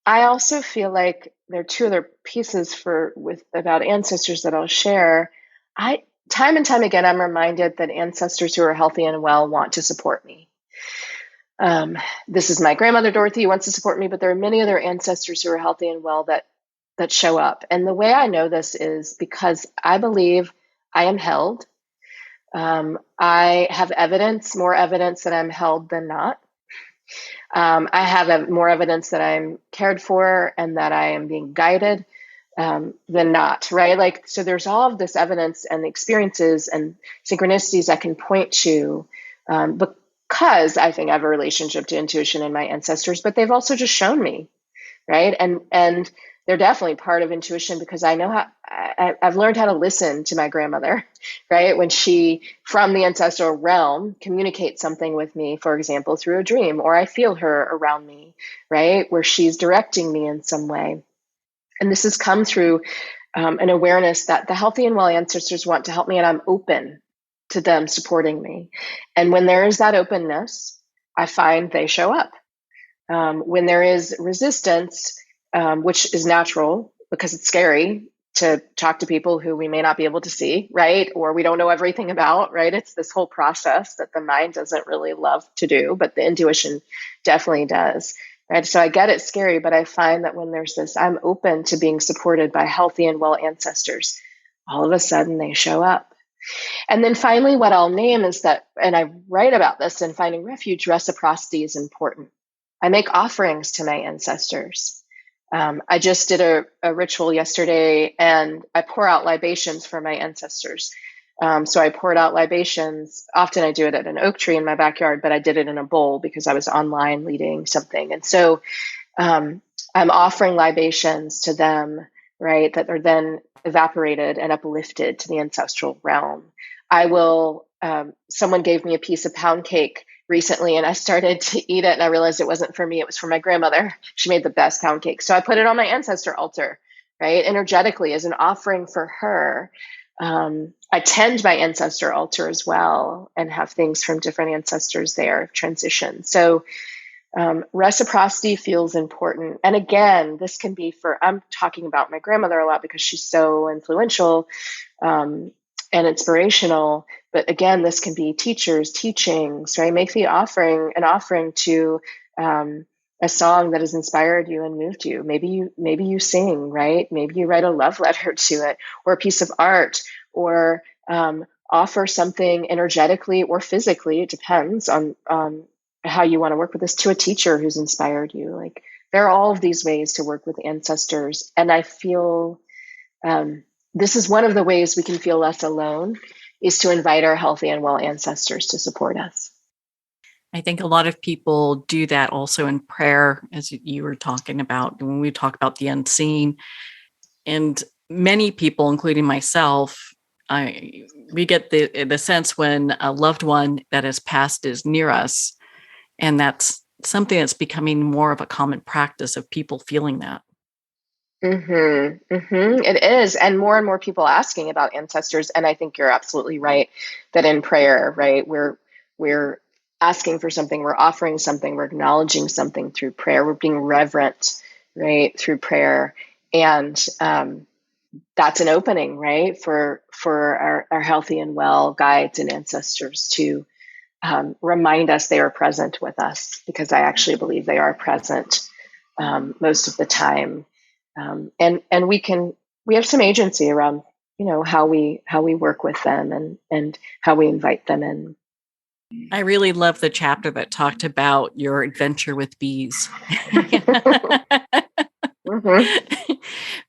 [SPEAKER 2] I also feel like there are two other pieces about ancestors that I'll share. Time and time again, I'm reminded that ancestors who are healthy and well want to support me. This is my grandmother, Dorothy, who wants to support me, but there are many other ancestors who are healthy and well that show up. And the way I know this is because I believe I am held. I have more evidence that I'm held than not. I have more evidence that I'm cared for and that I am being guided than not, right? So there's all of this evidence and experiences and synchronicities I can point to, because I think I have a relationship to intuition and my ancestors, but they've also just shown me, right? And they're definitely part of intuition because I know I've learned how to listen to my grandmother, right? When she, from the ancestral realm, communicates something with me, for example, through a dream, or I feel her around me, right? Where she's directing me in some way. And this has come through an awareness that the healthy and well ancestors want to help me, and I'm open to them supporting me. And when there is that openness, I find they show up. When there is resistance, which is natural because it's scary to talk to people who we may not be able to see, right? Or we don't know everything about, right? It's this whole process that the mind doesn't really love to do, but the intuition definitely does, right? So I get it's scary, but I find that when there's this, I'm open to being supported by healthy and well ancestors, all of a sudden they show up. And then finally, what I'll name is that, and I write about this in Finding Refuge, reciprocity is important. I make offerings to my ancestors. I just did a ritual yesterday, and I pour out libations for my ancestors. So I poured out libations. Often I do it at an oak tree in my backyard, but I did it in a bowl because I was online leading something. And so I'm offering libations to them, right, that are then evaporated and uplifted to the ancestral realm. I will, someone gave me a piece of pound cake recently, and I started to eat it, and I realized it wasn't for me, it was for my grandmother. She made the best pound cake. So I put it on my ancestor altar, right, energetically as an offering for her. I tend my ancestor altar as well and have things from different ancestors there transition. So reciprocity feels important. And again, this can be I'm talking about my grandmother a lot because she's so influential and inspirational. But again, this can be teachers, teachings, right? Make an offering to a song that has inspired you and moved you. Maybe you sing, right? Maybe you write a love letter to it, or a piece of art, or offer something energetically or physically. It depends on how you want to work with this, to a teacher who's inspired you. Like, there are all of these ways to work with ancestors. And I feel this is one of the ways we can feel less alone, is to invite our healthy and well ancestors to support us.
[SPEAKER 1] I think a lot of people do that also in prayer, as you were talking about, when we talk about the unseen. And many people, including myself, we get the sense when a loved one that has passed is near us. And that's something that's becoming more of a common practice of people feeling that.
[SPEAKER 2] It is. And more people asking about ancestors. And I think you're absolutely right that in prayer, right, we're asking for something, we're offering something, we're acknowledging something through prayer, we're being reverent, right, through prayer. And that's an opening, right, for our healthy and well guides and ancestors to remind us they are present with us, because I actually believe they are present most of the time. And we have some agency around, how we work with them and how we invite them in.
[SPEAKER 1] I really love the chapter that talked about your adventure with bees.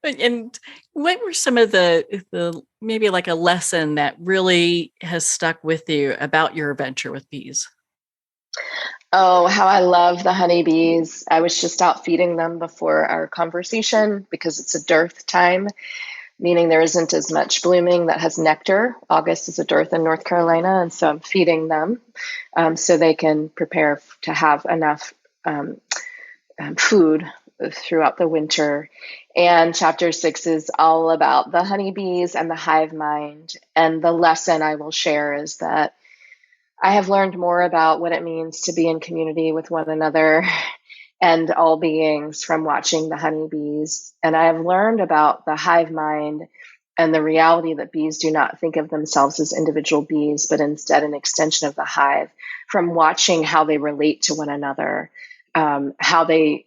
[SPEAKER 1] And what were some of the maybe like a lesson that really has stuck with you about your adventure with bees?
[SPEAKER 2] Oh, how I love the honeybees. I was just out feeding them before our conversation because it's a dearth time, meaning there isn't as much blooming that has nectar. August is a dearth in North Carolina, and so I'm feeding them so they can prepare to have enough food throughout the winter. And chapter 6 is all about the honeybees and the hive mind. And the lesson I will share is that I have learned more about what it means to be in community with one another and all beings from watching the honeybees. And I have learned about the hive mind and the reality that bees do not think of themselves as individual bees, but instead an extension of the hive, from watching how they relate to one another, how they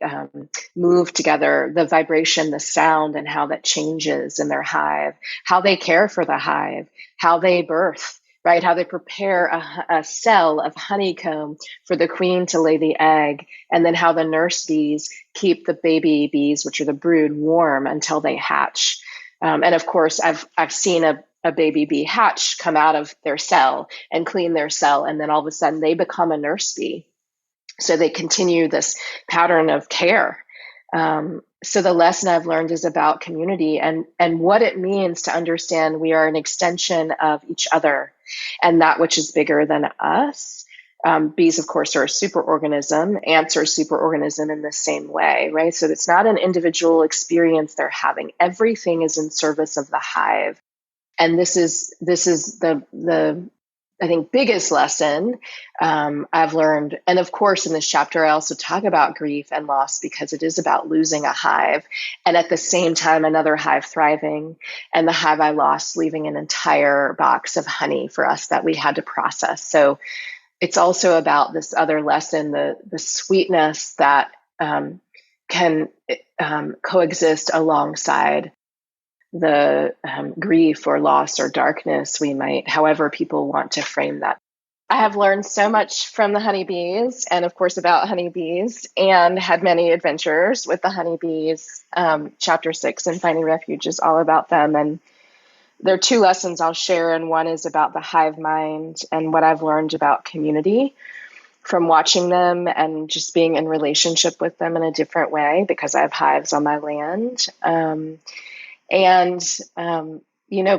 [SPEAKER 2] move together, the vibration, the sound, and how that changes in their hive, how they care for the hive, how they birth, right? How they prepare a cell of honeycomb for the queen to lay the egg, and then how the nurse bees keep the baby bees, which are the brood, warm until they hatch. And of course, I've seen a a baby bee hatch, come out of their cell and clean their cell. And then all of a sudden they become a nurse bee. So they continue this pattern of care. So the lesson I've learned is about community and what it means to understand we are an extension of each other and that which is bigger than us. Bees, of course, are a superorganism. Ants are a superorganism in the same way, right? So it's not an individual experience they're having. Everything is in service of the hive. And this is the I think biggest lesson I've learned. And of course, in this chapter, I also talk about grief and loss because it is about losing a hive and at the same time, another hive thriving and the hive I lost, leaving an entire box of honey for us that we had to process. So it's also about this other lesson, the sweetness that can coexist alongside the grief or loss or darkness we might, however people want to frame that. I have learned so much from the honeybees and of course about honeybees and had many adventures with the honeybees. Chapter 6 in Finding Refuge is all about them. And there are two lessons I'll share. And one is about the hive mind and what I've learned about community from watching them and just being in relationship with them in a different way because I have hives on my land.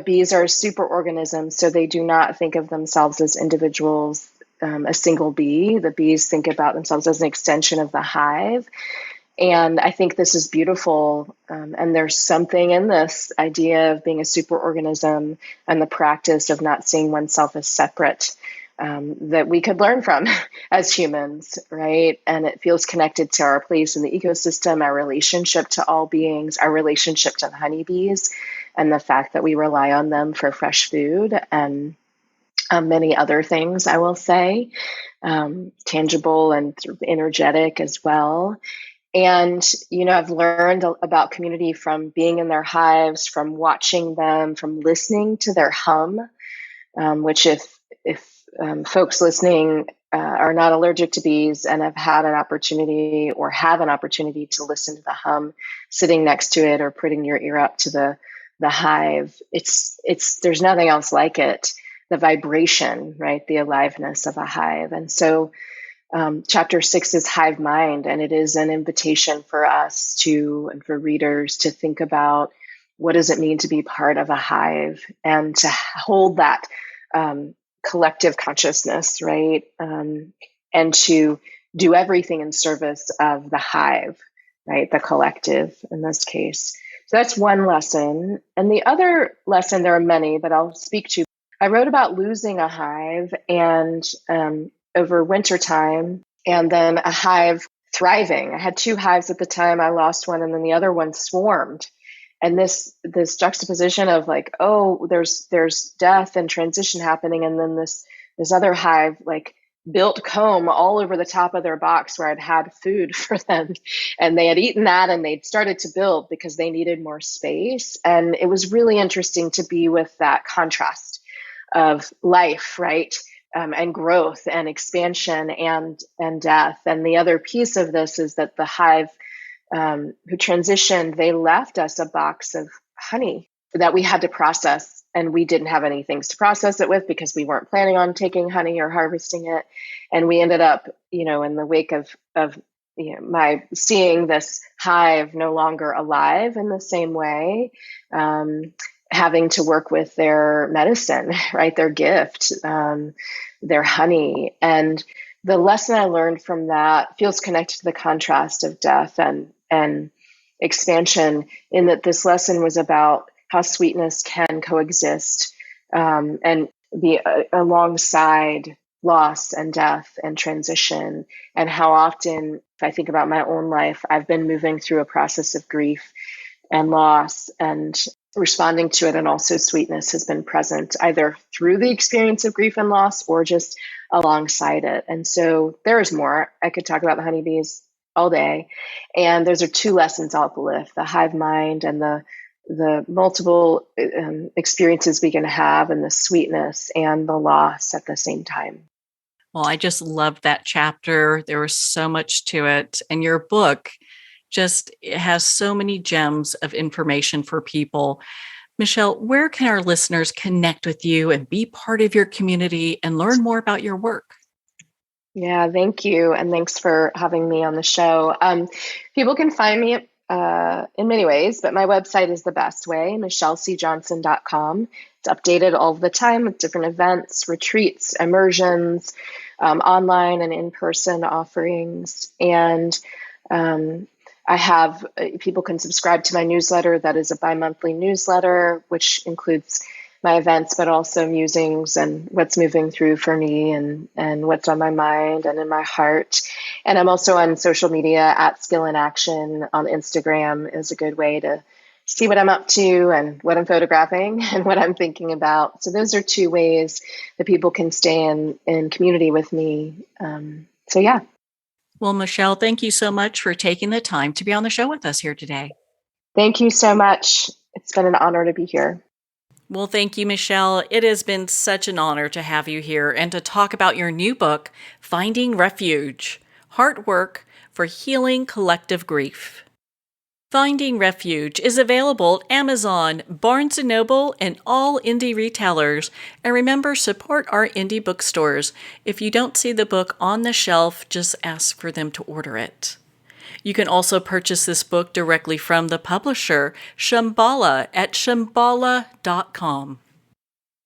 [SPEAKER 2] Bees are superorganisms, so they do not think of themselves as individuals, a single bee. The bees think about themselves as an extension of the hive. And I think this is beautiful. And there's something in this idea of being a superorganism and the practice of not seeing oneself as separate that we could learn from as humans, right? And it feels connected to our place in the ecosystem, our relationship to all beings, our relationship to the honeybees, and the fact that we rely on them for fresh food and many other things, I will say, tangible and sort of energetic as well. And, I've learned about community from being in their hives, from watching them, from listening to their hum, which if folks listening are not allergic to bees and have had an opportunity or have an opportunity to listen to the hum sitting next to it or putting your ear up to the hive, there's nothing else like it. The vibration, right? The aliveness of a hive. And so chapter 6 is hive mind, and it is an invitation for us and for readers to think about what does it mean to be part of a hive and to hold that collective consciousness, right? And to do everything in service of the hive, right? The collective in this case. So that's one lesson. And the other lesson, there are many, but I'll speak to. I wrote about losing a hive and over winter time, and then a hive thriving. I had two hives at the time. I lost one, and then the other one swarmed. And this juxtaposition of like, oh, there's death and transition happening, and then this other hive like built comb all over the top of their box where I'd had food for them, and they had eaten that, and they'd started to build because they needed more space. And it was really interesting to be with that contrast of life, right, and growth and expansion and death. And the other piece of this is that the hive who transitioned, they left us a box of honey that we had to process, and we didn't have any things to process it with because we weren't planning on taking honey or harvesting it. And we ended up, in the wake of my seeing this hive no longer alive in the same way, having to work with their medicine, right? Their gift, their honey. And the lesson I learned from that feels connected to the contrast of death and expansion, in that this lesson was about how sweetness can coexist and be alongside loss and death and transition. And how often, if I think about my own life, I've been moving through a process of grief and loss and responding to it, and also sweetness has been present either through the experience of grief and loss or just alongside it. And so there is more. I could talk about the honeybees all day. And those are two lessons I'll uplift: the hive mind and the multiple experiences we can have, and the sweetness and the loss at the same time.
[SPEAKER 1] Well, I just loved that chapter. There was so much to it. And your book just has so many gems of information for people. Michelle, where can our listeners connect with you and be part of your community and learn more about your work?
[SPEAKER 2] Yeah, thank you. And thanks for having me on the show. People can find me in many ways, but my website is the best way, michellecjohnson.com. It's updated all the time with different events, retreats, immersions, online and in-person offerings. And people can subscribe to my newsletter. That is a bi-monthly newsletter, which includes my events, but also musings and what's moving through for me and what's on my mind and in my heart. And I'm also on social media at Skill in Action on Instagram is a good way to see what I'm up to and what I'm photographing and what I'm thinking about. So those are two ways that people can stay in community with me. Yeah.
[SPEAKER 1] Well, Michelle, thank you so much for taking the time to be on the show with us here today.
[SPEAKER 2] Thank you so much. It's been an honor to be here.
[SPEAKER 1] Well, thank you, Michelle. It has been such an honor to have you here and to talk about your new book, Finding Refuge, Heart Work for Healing Collective Grief. Finding Refuge is available at Amazon, Barnes & Noble, and all indie retailers. And remember, support our indie bookstores. If you don't see the book on the shelf, just ask for them to order it. You can also purchase this book directly from the publisher, Shambhala, at shambhala.com.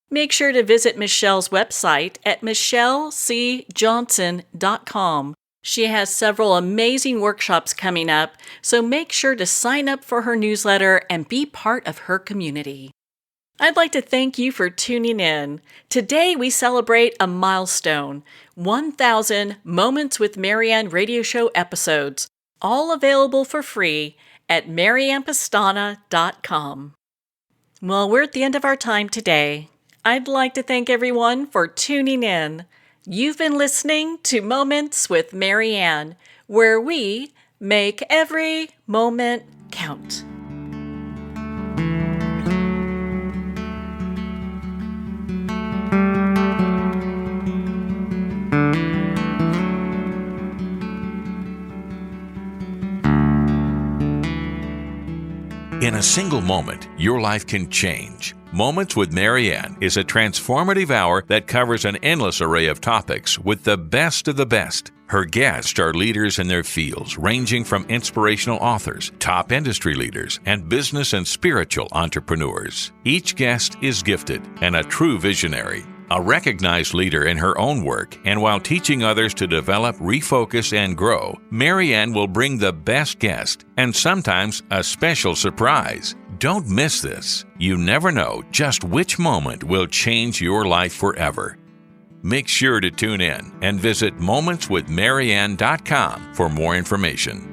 [SPEAKER 1] Make sure to visit Michelle's website at michellecjohnson.com. She has several amazing workshops coming up, so make sure to sign up for her newsletter and be part of her community. I'd like to thank you for tuning in. Today we celebrate a milestone, 1,000 Moments with Marianne radio show episodes, all available for free at mariannepastana.com. Well, we're at the end of our time today. I'd like to thank everyone for tuning in. You've been listening to Moments with Marianne, where we make every moment count.
[SPEAKER 7] In a single moment, your life can change. Moments with Marianne is a transformative hour that covers an endless array of topics with the best of the best. Her guests are leaders in their fields, ranging from inspirational authors, top industry leaders, and business and spiritual entrepreneurs. Each guest is gifted and a true visionary, a recognized leader in her own work, and while teaching others to develop, refocus, and grow, Marianne will bring the best guest and sometimes a special surprise. Don't miss this. You never know just which moment will change your life forever. Make sure to tune in and visit momentswithmarianne.com for more information.